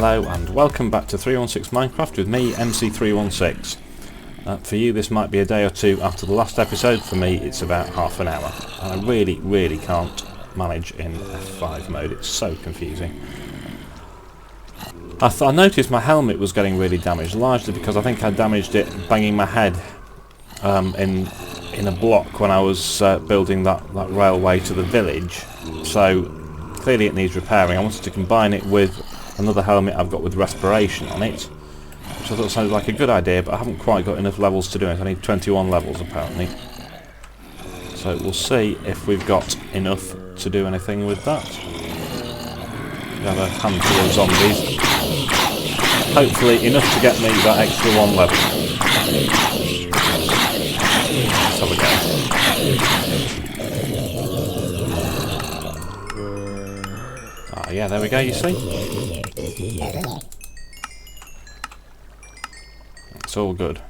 Hello and welcome back to 316 Minecraft with me, MC316. For you this might be a day or two after the last episode, for me it's about half an hour. And I really can't manage in F5 mode, it's so confusing. I noticed my helmet was getting really damaged, largely because I think I damaged it banging my head in a block when I was building that railway to the village. So clearly it needs repairing. I wanted to combine it with another helmet I've got with respiration on it, which I thought sounded like a good idea, but I haven't quite got enough levels to do it. I need 21 levels apparently. So we'll see if we've got enough to do anything with that. We have a handful of zombies. Hopefully enough to get me that extra one level. Let's have a go. Ah, yeah, there we go, you see? It's all good.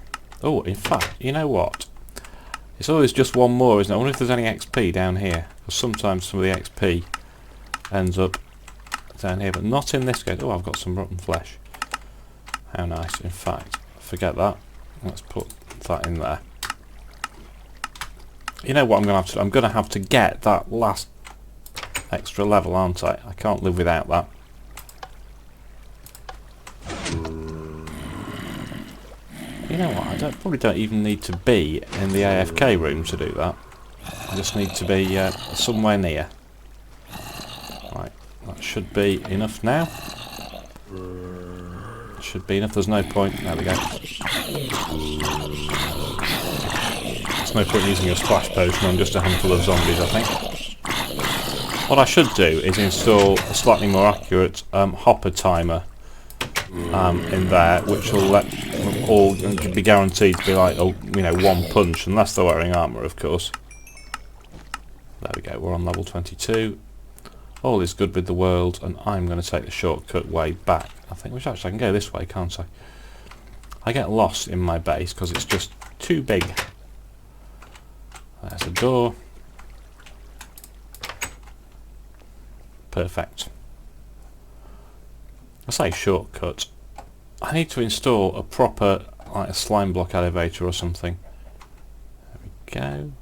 Oh, in fact, you know what? It's always just one more, isn't it? I wonder if there's any XP down here. Because sometimes some of the XP ends up down here, but not in this case. Oh, I've got some rotten flesh. How nice. In fact, forget that. Let's put that in there. You know what I'm going to have to do? I'm going to have to get that last extra level, aren't I? I can't live without that. You know what? I probably don't even need to be in the AFK room to do that. I just need to be somewhere near. Right, that should be enough now. Should be enough. There's no point. There we go. There's no point using your splash potion on just a handful of zombies, I think. What I should do is install a slightly more accurate hopper timer in there, which will let all be guaranteed to be like, oh, you know, one punch, unless they're wearing armour, of course. There we go. We're on level 22. All is good with the world, and I'm going to take the shortcut way back. I think, which actually I can go this way, can't I? I get lost in my base because it's just too big. There's a door. Perfect. I say shortcut. I need to install a proper, like a slime block elevator or something. There we go.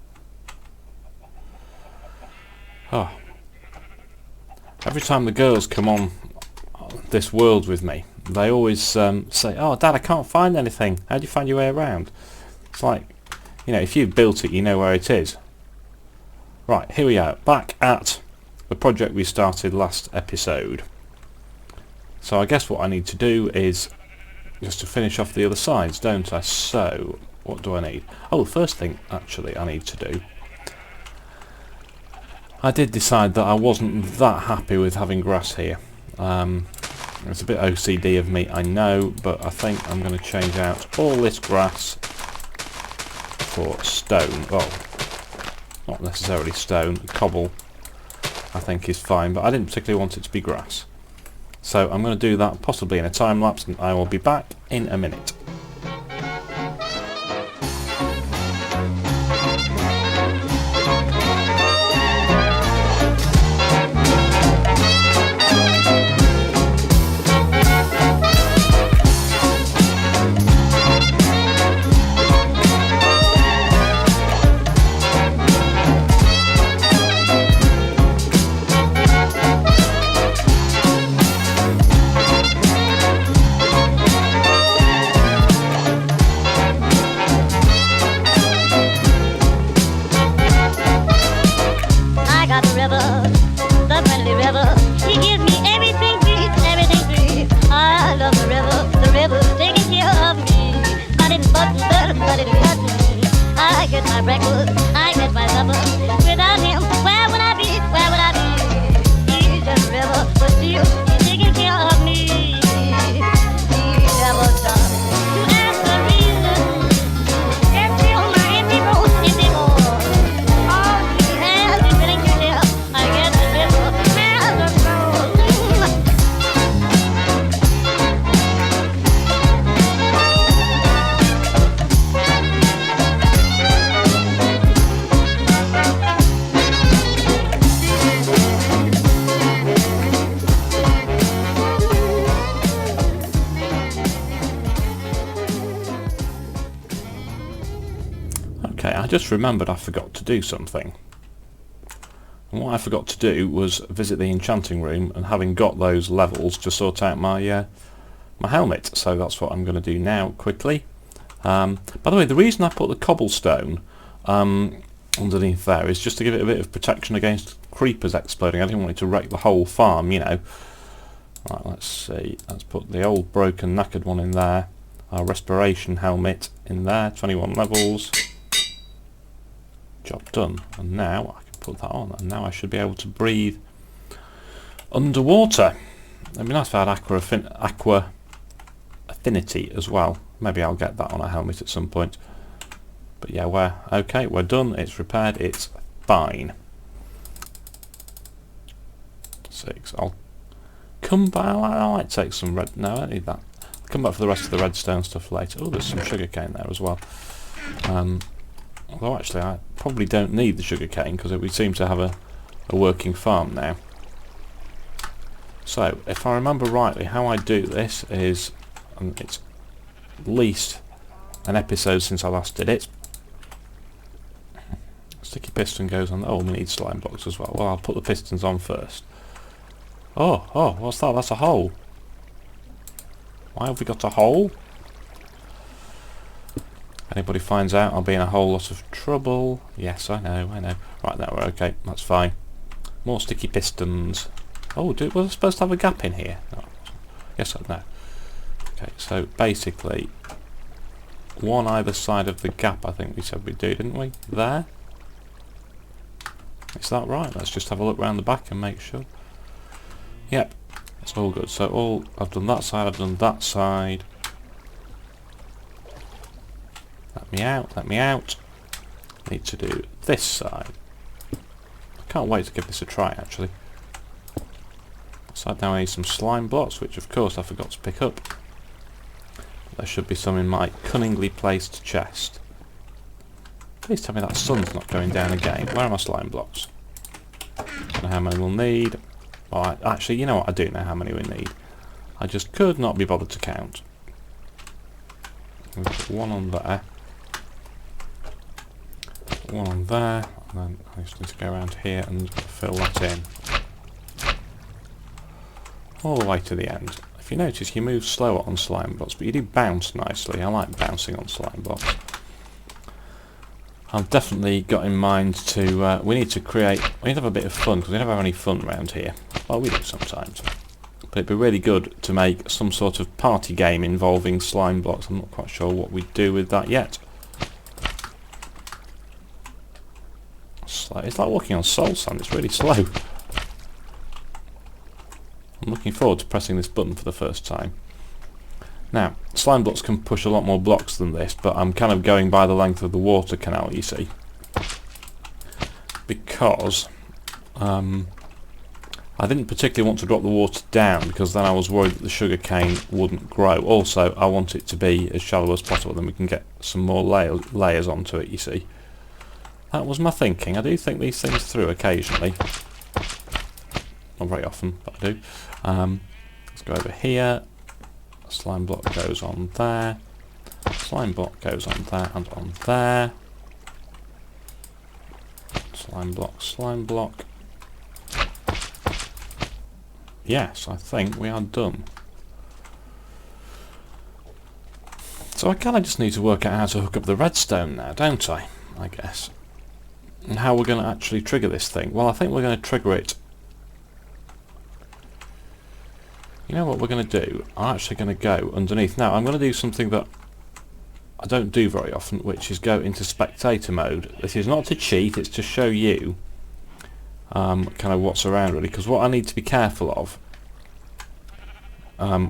Oh. Every time the girls come on this world with me, they always say, "Oh, Dad, I can't find anything. How do you find your way around?" It's like, you know, if you've built it, you know where it is. Right, here we are, back at the project we started last episode. So I guess what I need to do is just to finish off the other sides, don't I? So, what do I need? Oh, the first thing, actually, I need to do... I did decide that I wasn't that happy with having grass here. It's a bit OCD of me, I know, but I think I'm going to change out all this grass for stone. Well, not necessarily stone, cobble I think is fine, but I didn't particularly want it to be grass. So I'm going to do that possibly in a time lapse, and I will be back in a minute. just remembered I forgot to do something. And what I forgot to do was visit the enchanting room, and having got those levels, to sort out my my helmet. So that's what I'm going to do now, quickly. By the way, the reason I put the cobblestone underneath there is just to give it a bit of protection against creepers exploding. I didn't want it to wreck the whole farm, you know. Right, let's see. Let's put the old broken knackered one in there. Our respiration helmet in there. 21 levels. Job done. And now I can put that on, and now I should be able to breathe underwater. It'd be nice if I had aqua affinity as well. Maybe I'll get that on a helmet at some point. But yeah, we're okay, we're done, it's repaired, it's fine. 6. I'll come back. I might take some red. No, I don't need that. I'll come back for the rest of the redstone stuff later. Oh, there's some sugarcane there as well. Although actually I probably don't need the sugarcane because we seem to have a working farm now. So if I remember rightly, how I do this is, it's at least an episode since I last did it. Sticky piston goes on. Oh, we need slime blocks as well. Well, I'll put the pistons on first. Oh, what's that? That's a hole. Why have we got a hole? Anybody finds out, I'll be in a whole lot of trouble. Yes, I know. Right, now we're okay. That's fine. More sticky pistons. Oh, was I supposed to have a gap in here? No. Yes, I know. Okay, so basically, one either side of the gap, I think we said we'd do, didn't we? There. Is that right? Let's just have a look around the back and make sure. Yep, that's all good. So I've done that side, I've done that side. Let me out. Need to do this side. I can't wait to give this a try, actually. So now I need some slime blocks, which of course I forgot to pick up. There should be some in my cunningly placed chest. Please tell me that sun's not going down again. Where are my slime blocks? Don't know how many we'll need. Well, actually, you know what? I do know how many we need. I just could not be bothered to count. We'll put one on there. One on there. And then I just need to go around here and fill that in. All the way to the end. If you notice, you move slower on slime blocks, but you do bounce nicely. I like bouncing on slime blocks. I've definitely got in mind to, we need to have a bit of fun, because we never have any fun around here. Well, we do sometimes. But it'd be really good to make some sort of party game involving slime blocks. I'm not quite sure what we'd do with that yet. It's like walking on soul sand, it's really slow. I'm looking forward to pressing this button for the first time. Now, slime blocks can push a lot more blocks than this, but I'm kind of going by the length of the water canal, you see. Because I didn't particularly want to drop the water down, because then I was worried that the sugarcane wouldn't grow. Also, I want it to be as shallow as possible, then we can get some more layers onto it, you see. That was my thinking. I do think these things through occasionally. Not very often, but I do. Let's go over here. Slime block goes on there. Slime block goes on there and on there. Slime block, slime block. Yes, I think we are done. So I kind of just need to work out how to hook up the redstone now, don't I guess. And how we're going to actually trigger this thing. Well, I think we're going to trigger it. You know what we're going to do? I'm actually going to go underneath. Now, I'm going to do something that I don't do very often, which is go into spectator mode. This is not to cheat, it's to show you kind of what's around, really. Because what I need to be careful of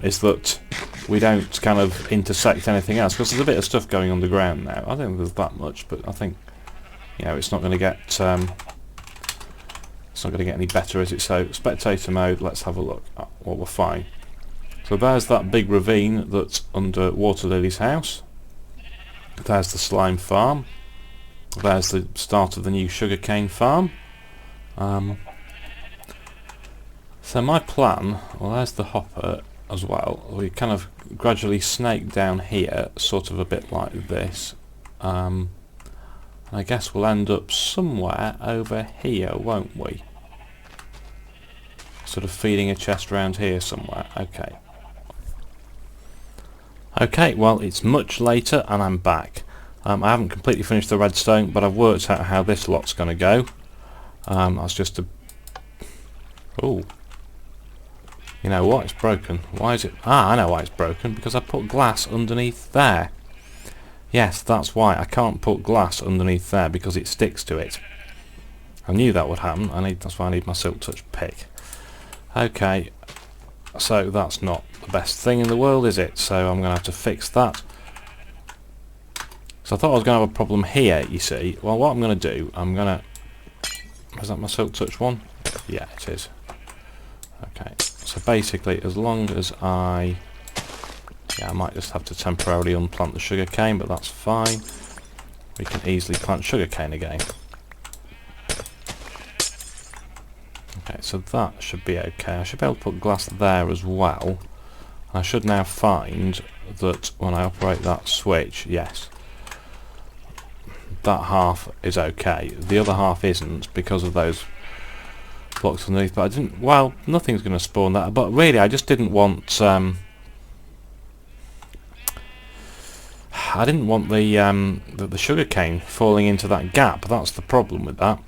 is that we don't kind of intersect anything else. Because there's a bit of stuff going underground now. I don't think there's that much, but I think, you know, it's not going to get... it's not going to get any better, is it? So, spectator mode, let's have a look. Oh, well, we're fine. So there's that big ravine that's under Water Lily's house. There's the slime farm. There's the start of the new sugarcane farm. So my plan, well, there's the hopper as well. We kind of gradually snake down here, sort of a bit like this. I guess we'll end up somewhere over here, won't we? Sort of feeding a chest around here somewhere. Okay. Okay, well, it's much later and I'm back. I haven't completely finished the redstone, but I've worked out how this lot's going to go. That's just a... Oh. You know what? It's broken. Why is it... Ah, I know why it's broken. Because I put glass underneath there. Yes, that's why. I can't put glass underneath there because it sticks to it. I knew that would happen. That's why I need my silk touch pick. Okay. So that's not the best thing in the world, is it? So I'm going to have to fix that. So I thought I was going to have a problem here, you see. Well, what I'm going to do, I'm going to... Is that my silk touch one? Yeah, it is. Okay. So basically, as long as I... Yeah, I might just have to temporarily unplant the sugarcane, but that's fine. We can easily plant sugarcane again. Okay, so that should be okay. I should be able to put glass there as well. I should now find that when I operate that switch, yes, that half is okay. The other half isn't because of those blocks underneath, but I didn't... Well, nothing's going to spawn that, but really I just didn't want... I didn't want the sugarcane falling into that gap. That's the problem with that.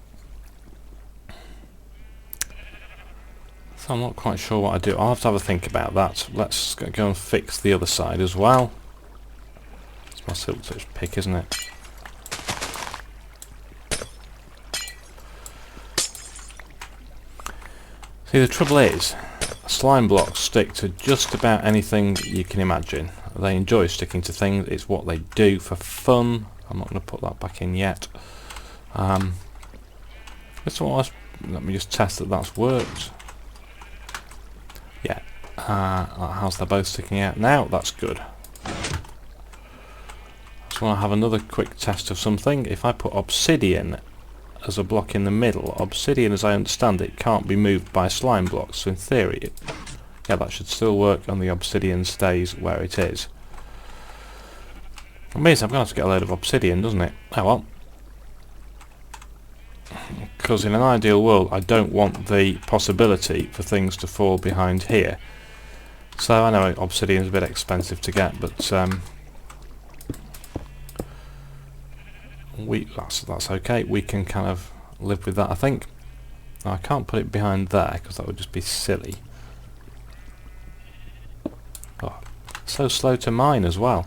So I'm not quite sure what I do. I'll have to have a think about that. Let's go and fix the other side as well. It's my silk touch pick, isn't it? See, the trouble is, slime blocks stick to just about anything you can imagine. They enjoy sticking to things. It's what they do for fun. I'm not going to put that back in yet. Let me just test that that's worked. Yeah. How's they both sticking out now? That's good. Just want to have another quick test of something. If I put obsidian as a block in the middle, obsidian, as I understand it, can't be moved by slime blocks. So in theory, yeah, that should still work, and the obsidian stays where it is. It means I'm going to have to get a load of obsidian, doesn't it? Oh well. Because in an ideal world, I don't want the possibility for things to fall behind here. So I know obsidian's a bit expensive to get, but that's okay. We can kind of live with that, I think. Now, I can't put it behind there because that would just be silly. Oh, so slow to mine as well.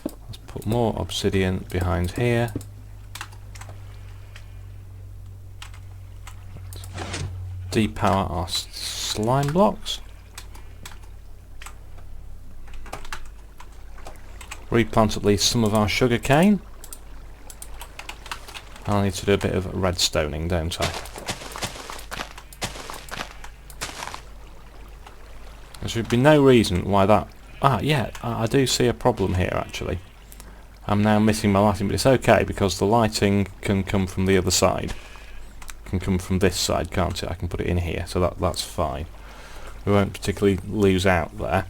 Let's put more obsidian behind here. Depower our slime blocks. Replant at least some of our sugarcane. I need to do a bit of redstoning, don't I? There should be no reason why that... Ah, yeah, I do see a problem here, actually. I'm now missing my lighting, but it's okay, because the lighting can come from the other side. Can come from this side, can't it? I can put it in here, so that's fine. We won't particularly lose out there.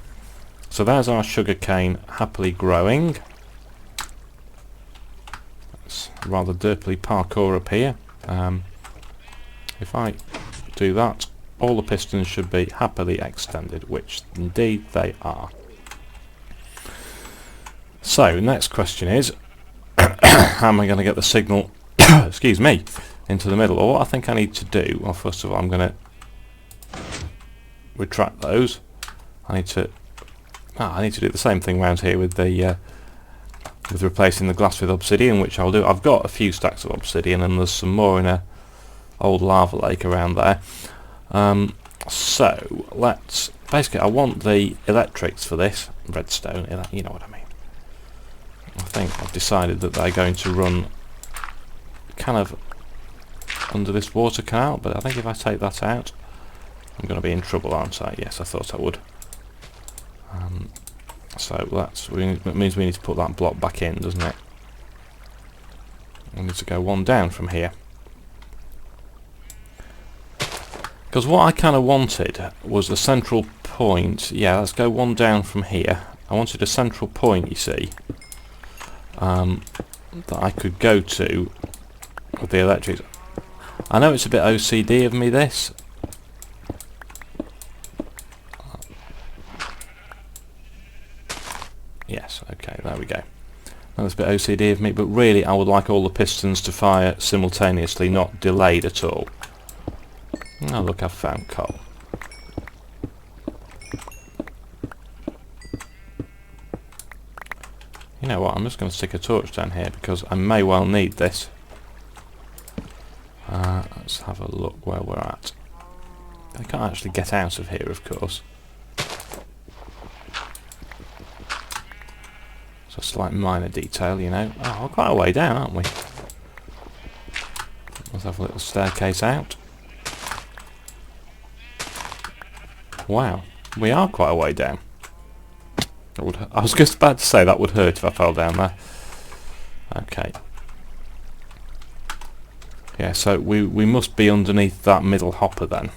So there's our sugarcane happily growing. That's rather derpily parkour up here. If I do that, all the pistons should be happily extended, which indeed they are. So, next question is, how am I going to get the signal, excuse me, into the middle? Well, what I think I need to do, well, first of all, I'm going to retract those. I need to do the same thing around here with the with replacing the glass with obsidian, which I'll do. I've got a few stacks of obsidian, and there's some more in a old lava lake around there. So let's basically, I want the electrics for this redstone. You know what I mean. I think I've decided that they're going to run kind of under this water canal, but I think if I take that out, I'm going to be in trouble, aren't I? Yes, I thought I would. So that means we need to put that block back in, doesn't it? We need to go one down from here. Because what I kind of wanted was a central point. Yeah, let's go one down from here. I wanted a central point, you see. that I could go to with the electrics. I know it's a bit OCD of me, this. Yes, okay, there we go. That was a bit OCD of me, but really I would like all the pistons to fire simultaneously, not delayed at all. Oh look, I've found coal. You know what, I'm just going to stick a torch down here because I may well need this. Let's have a look where we're at. I can't actually get out of here, of course. It's a slight minor detail, you know. Oh, we're quite a way down, aren't we? Let's have a little staircase out. Wow, we are quite a way down. I was just about to say that would hurt if I fell down there. Okay. Yeah, so we must be underneath that middle hopper then.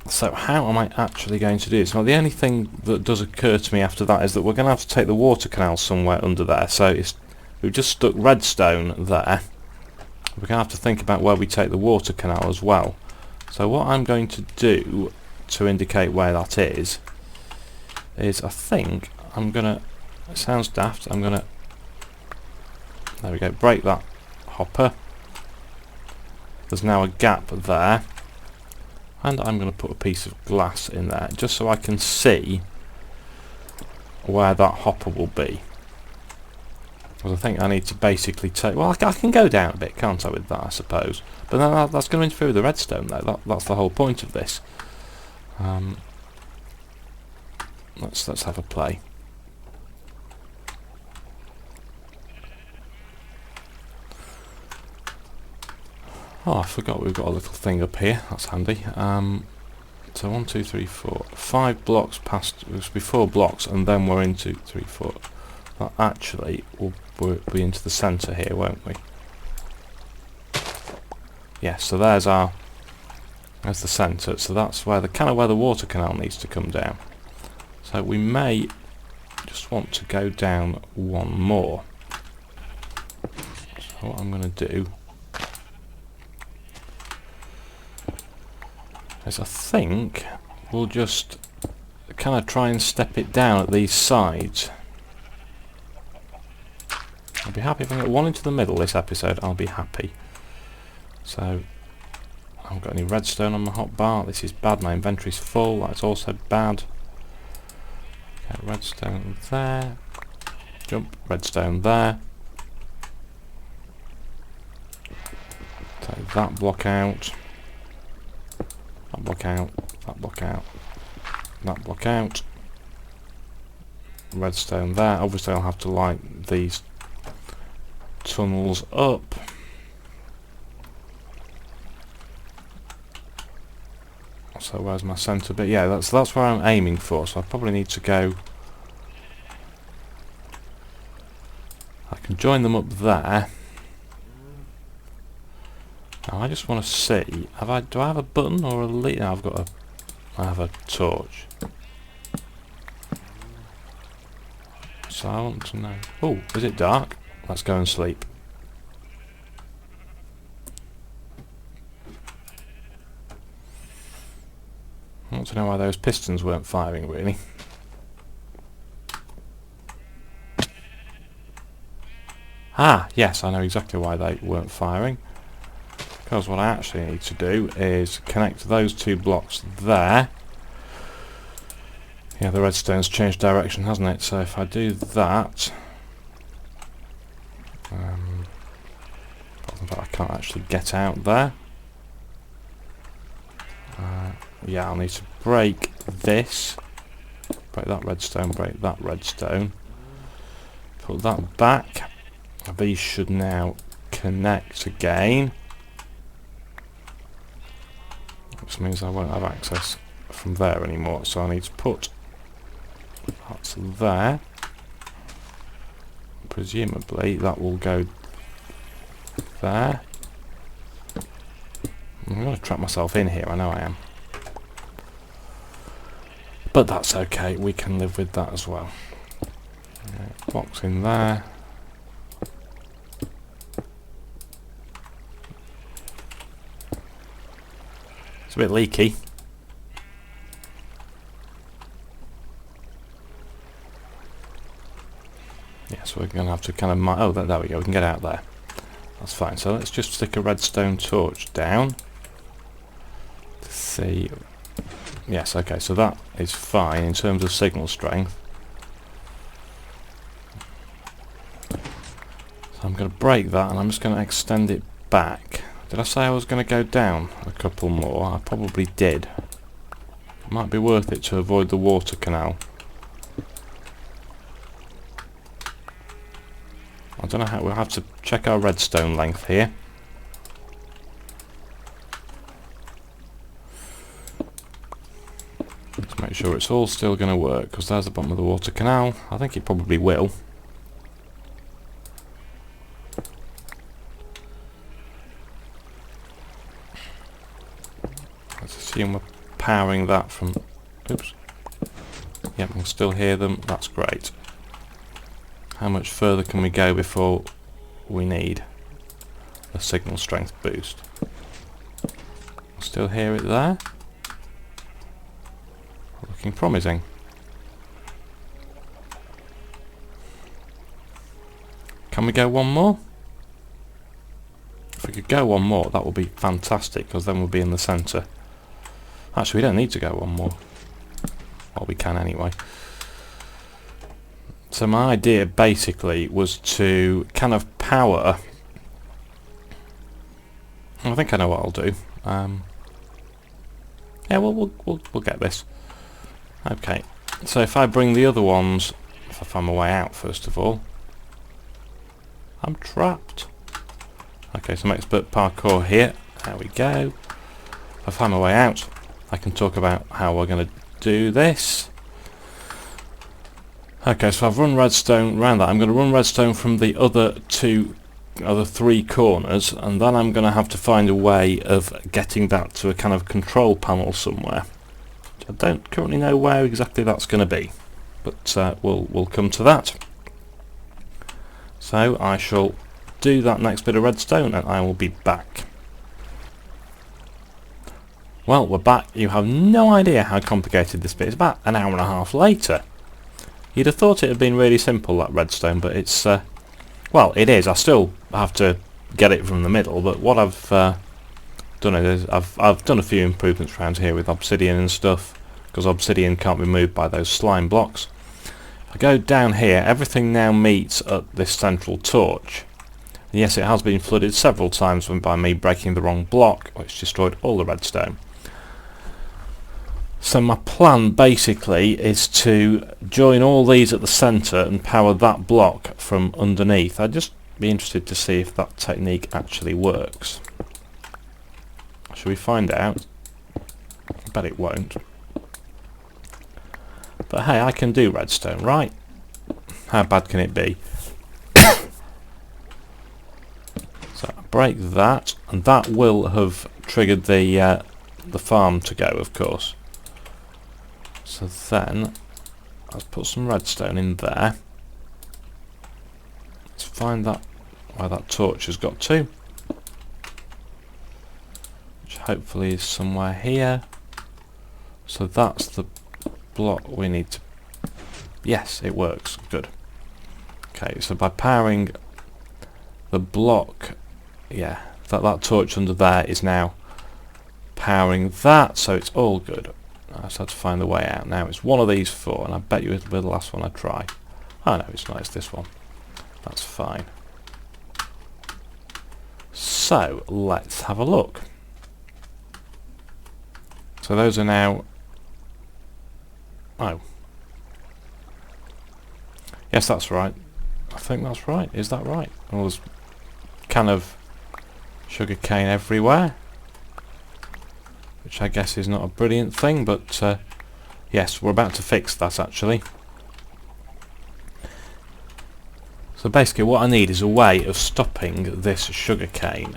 So how am I actually going to do this? Well, the only thing that does occur to me after that is that we're going to have to take the water canal somewhere under there. So we've just stuck redstone there. We're going to have to think about where we take the water canal as well. So what I'm going to do to indicate where that is I think I'm going to, it sounds daft, I'm going to, there we go, break that hopper. There's now a gap there. And I'm going to put a piece of glass in there, just so I can see where that hopper will be. Because I think I need to basically take... Well, I can go down a bit, can't I, with that, I suppose. But that's going to interfere with the redstone, though. That's the whole point of this. Let's have a play. Oh, I forgot we've got a little thing up here. That's handy. So 1, 2, 3, 4, 5 blocks past. It must be 4 blocks, and then we're into 3, 4. That actually will be into the centre here, won't we? Yeah. So there's the centre. So that's where where the water canal needs to come down. So we may just want to go down one more. So what I'm going to do is I think we'll just kind of try and step it down at these sides. I'll be happy if I get one into the middle this episode. I'll be happy. So I haven't got any redstone on my hotbar. This is bad. My inventory's full. That's also bad. Okay, redstone there. Jump. Redstone there. Take that block out. That block out, that block out, that block out. Redstone there. Obviously I'll have to light these tunnels up. So where's my centre bit? Yeah, that's where I'm aiming for, so I probably need to go... I can join them up there. Now I just want to see, do I have a button or a lead? No, I have a torch. So I want to know, oh, is it dark? Let's go and sleep. I want to know why those pistons weren't firing, really. Ah, yes, I know exactly why they weren't firing. Because what I actually need to do is connect those 2 blocks there. Yeah, the redstone's changed direction, hasn't it? So if I do that... I can't actually get out there. Yeah, I'll need to break this. Break that redstone, break that redstone. Put that back. These should now connect again. Which means I won't have access from there anymore, so I need to put that's there. Presumably that will go there. I'm going to trap myself in here, I know I am. But that's okay, we can live with that as well. Blocks in there. It's a bit leaky. Yeah, so we're going to have to kind of... oh, there we go, we can get out there. That's fine. So let's just stick a redstone torch down. To see... yes, okay, so that is fine in terms of signal strength. So I'm going to break that and I'm just going to extend it back. Did I say I was going to go down a couple more? I probably did. It might be worth it to avoid the water canal. I don't know how... we'll have to check our redstone length here. Let's make sure it's all still going to work, because there's the bottom of the water canal. I think it probably will. Let's assume we're powering that from... oops. Yep, we can still hear them. That's great. How much further can we go before we need a signal strength boost? Still hear it there. Looking promising. Can we go one more? If we could go one more, that would be fantastic, because then we'll be in the centre. Actually, we don't need to go one more. Well, we can anyway. So my idea basically was to kind of power... I think I know what I'll do. Yeah, we'll get this. Okay, so if I bring the other ones... if I find my way out first of all... I'm trapped. Okay, some expert parkour here. There we go. If I find my way out, I can talk about how we're going to do this. Okay, so I've run redstone around that. I'm going to run redstone from the other three corners, and then I'm going to have to find a way of getting that to a kind of control panel somewhere. I don't currently know where exactly that's going to be, but we'll come to that. So I shall do that next bit of redstone and I will be back. Well, we're back. You have no idea how complicated this bit is. About an hour and a half later. You'd have thought it had been really simple, that redstone, but it's... well, it is. I still have to get it from the middle, but what I've done is I've done a few improvements around here with obsidian and stuff, because obsidian can't be moved by those slime blocks. I go down here, everything now meets at this central torch. And yes, it has been flooded several times by me breaking the wrong block, which destroyed all the redstone. So my plan basically is to join all these at the centre and power that block from underneath. I'd just be interested to see if that technique actually works. Shall we find out? I bet it won't. But hey, I can do redstone, right? How bad can it be? So I break that, and that will have triggered the farm to go, of course. So then, let's put some redstone in there. Let's find that where that torch has got to, which hopefully is somewhere here. So that's the block we need to... yes, it works. Good. Okay, so by powering the block, yeah, that torch under there is now powering that, so it's all good. I just have to find the way out now. It's one of these four, and I bet you it'll be the last one I try. Oh no, it's not, it's this one. That's fine. So, let's have a look. So those are now... oh. Yes, that's right. I think that's right. Is that right? Well, there's kind of sugarcane everywhere, which I guess is not a brilliant thing, but yes, we're about to fix that actually. So basically what I need is a way of stopping this sugarcane.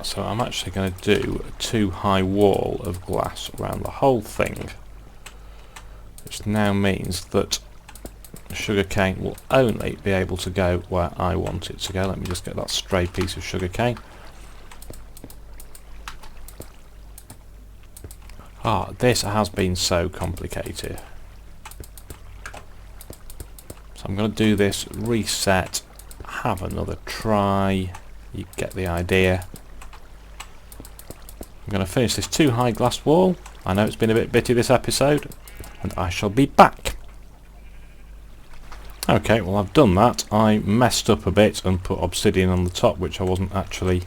So I'm actually going to do a 2 high wall of glass around the whole thing. which now means that sugarcane will only be able to go where I want it to go. Let me just get that stray piece of sugarcane. Ah, this has been so complicated. So I'm going to do this, reset, have another try. You get the idea. I'm going to finish this too high glass wall. I know it's been a bit bitty this episode, and I shall be back. Okay, well I've done that. I messed up a bit and put obsidian on the top, which I wasn't actually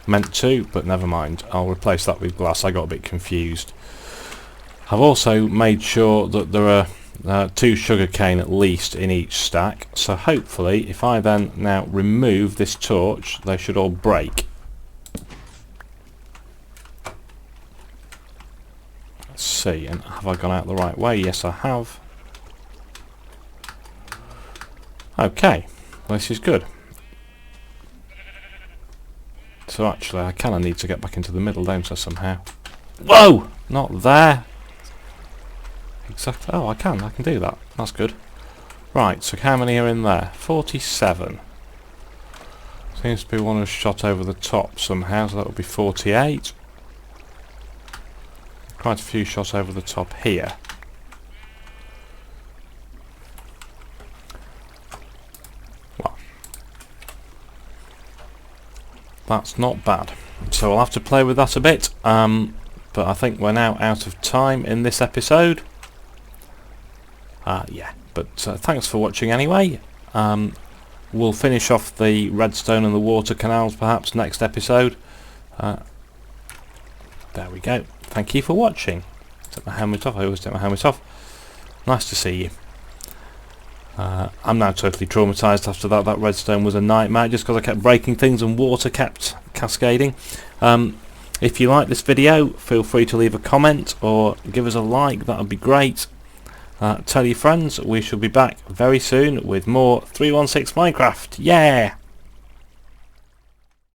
meant to, but never mind. I'll replace that with glass. I got a bit confused. I've also made sure that there are 2 sugarcane at least in each stack, so hopefully if I then now remove this torch, they should all break. Let's see, and have I gone out the right way? Yes, I have. Okay, this is good. So actually I kind of need to get back into the middle, don't I, somehow? Whoa! Not there! Exactly. Oh, I can do that. That's good. Right, so how many are in there? 47. Seems to be one has shot over the top somehow, so that would be 48. Quite a few shots over the top here. Well, that's not bad. So I'll have to play with that a bit, but I think we're now out of time in this episode. Yeah, but thanks for watching anyway. We'll finish off the redstone and the water canals perhaps next episode. There we go. Thank you for watching. Take my helmet off. I always take my helmet off. Nice to see you. I'm now totally traumatised after that. That redstone was a nightmare just because I kept breaking things and water kept cascading. If you like this video, feel free to leave a comment or give us a like. That would be great. Tell your friends. We shall be back very soon with more 316 Minecraft. Yeah!